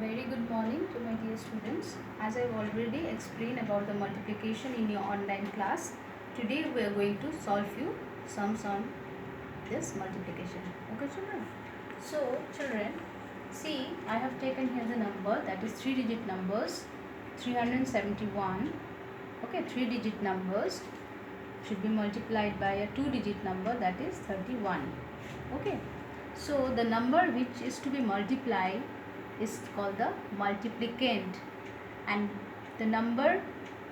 Very good morning to my dear students. As I've already explained about the multiplication in your online class, today we are going to solve few sums on this multiplication. Okay, children? So, children, see, I have taken here the number, that is 3-digit numbers, 371. Okay, 3-digit numbers should be multiplied by a 2-digit number, that is 31. Okay, so the number which is to be multiplied is called the multiplicand, and the number,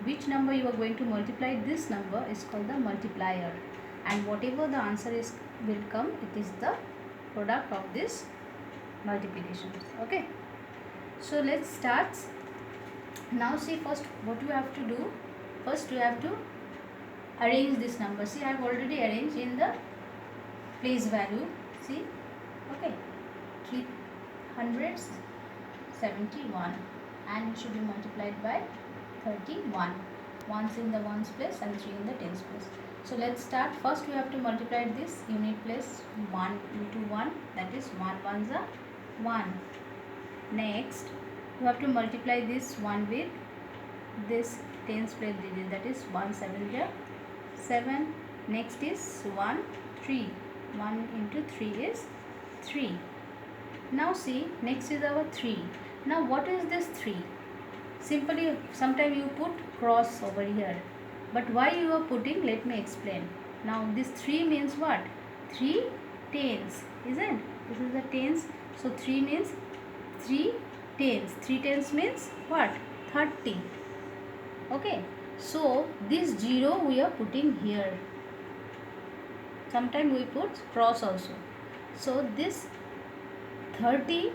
which number you are going to multiply this number, is called the multiplier, and whatever the answer is will come, it is the product of this multiplication. Okay, so let's start. Now see, first what you have to do, first you have to arrange this number. See, I have already arranged in the place value. See, okay, 371, and it should be multiplied by 31. Ones in the ones place and 3 in the tens place. So let's start. First we have to multiply this unit place 1 into 1, that is 1 ones are 1. Next you have to multiply this 1 with this tens place digit, that is 1 7 are 7. Next is 1 3. 1 into 3 is 3. Now see, next is our 3. Now what is this 3? Simply, sometimes you put cross over here, but why you are putting, let me explain. Now this 3 means what? 3 tens, isn't? This is the tens, so 3 means 3 tens. 3 tens means what? 30. Okay, so this 0 we are putting here. Sometimes we put cross also. So this 30,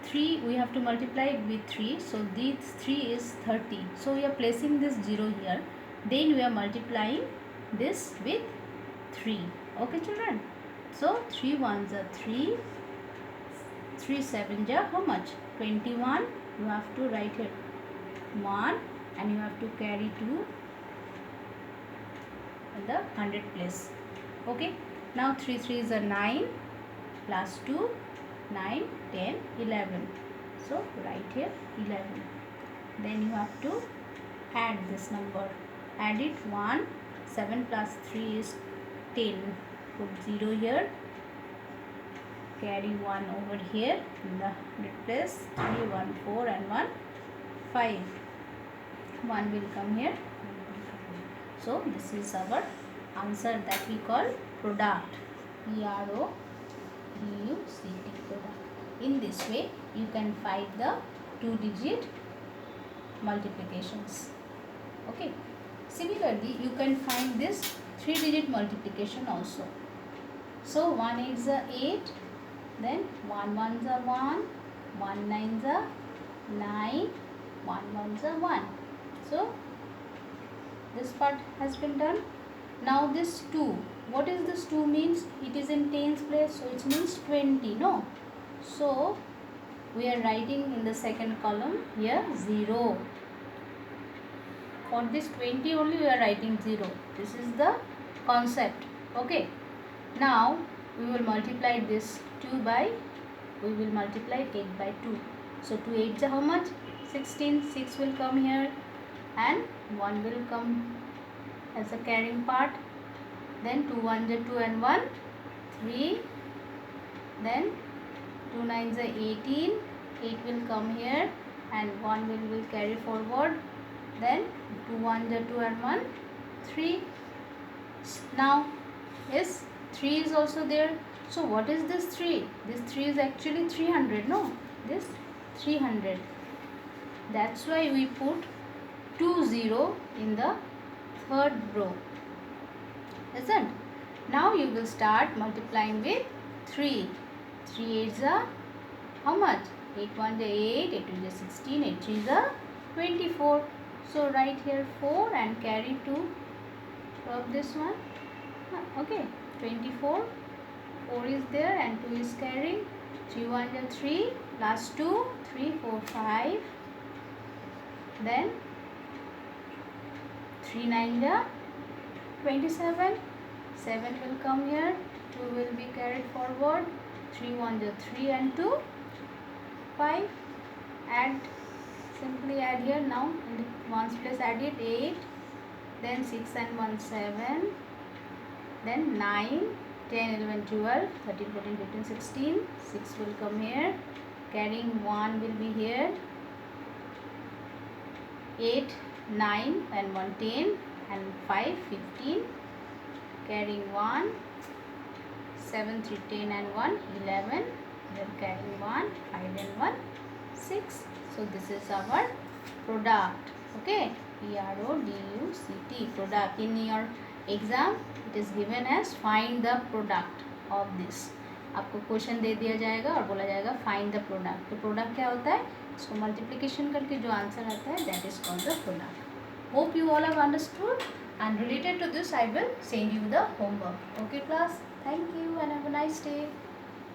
3 we have to multiply with 3, so this 3 is 30, so we are placing this 0 here, then we are multiplying this with 3. Okay, children, so 3 ones are 3, 3 sevens are how much? 21. You have to write here 1, and you have to carry 2 in the 100 place. Okay, now 3 3s are 9 plus 2, 9, 10, 11. So write here 11. Then you have to add this number. Add it 1, 7 plus 3 is 10. Put 0 here. Carry 1 over here in the 100 place. 3, 1, 4 and 1, 5. 1 will come here. So this is our answer that we call product. P-R-O-D-U-C-T, product. In this way you can find the 2-digit multiplications. Okay, similarly you can find this 3-digit multiplication also. So 1 8s are 8, then 1 1s are 1, 1 9s are 9, 1 1s are 1. So this part has been done. Now this 2, what is this 2 means? It is in tens place, so it means 20, no? So we are writing in the second column here 0. For this 20 only we are writing 0. This is the concept. Okay, now we will multiply this 2 by, we will multiply 8 by 2. So 2 8s are how much? 16. 6 will come here and 1 will come as a carrying part. Then 2 1s are 2 and 1, 3. Then 2 9s are 18. 8 will come here and 1 will carry forward. Then 2 1s are 2 and 1, 3. Now yes, 3 is also there. So what is this 3? This 3 is actually 300, no? This 300. That's why we put 20 in the third row. Isn't? Now you will start multiplying with 3. 3 8s are how much? 8 1s are 8, 8 2s are 16, 8 3s are 24. So write here 4 and carry 2 of this one. Okay, 24. 4 is there and 2 is carrying. 3 1s are 3 plus 2, 3 4 5. Then 3 9s are 27. 7 will come here, 2 will be carried forward, 3 1s are 3 and 2 5, add, simply add here. Now in the ones place add it, 8, then 6 and 1 7, then 9, 10, 11, 12, 13, 14, 15, 16, 6 will come here, carrying 1 will be here, 8, 9 and 1 10, and 5 15, carrying 1, 7 3 10 and 1 11, then carrying 1 5 and 1 6. So this is our product. Okay, PRODUCT, product. In your exam it is given as find the product of this. आपको question दे दिया जाएगा और बोला जाएगा find the product. तो product क्या होता है, इसको मल्टीप्लिकेशन करके जो आंसर आता है that is called the product. Hope you all have understood, and related to this I will send you the homework. Okay class, thank you and have a nice day.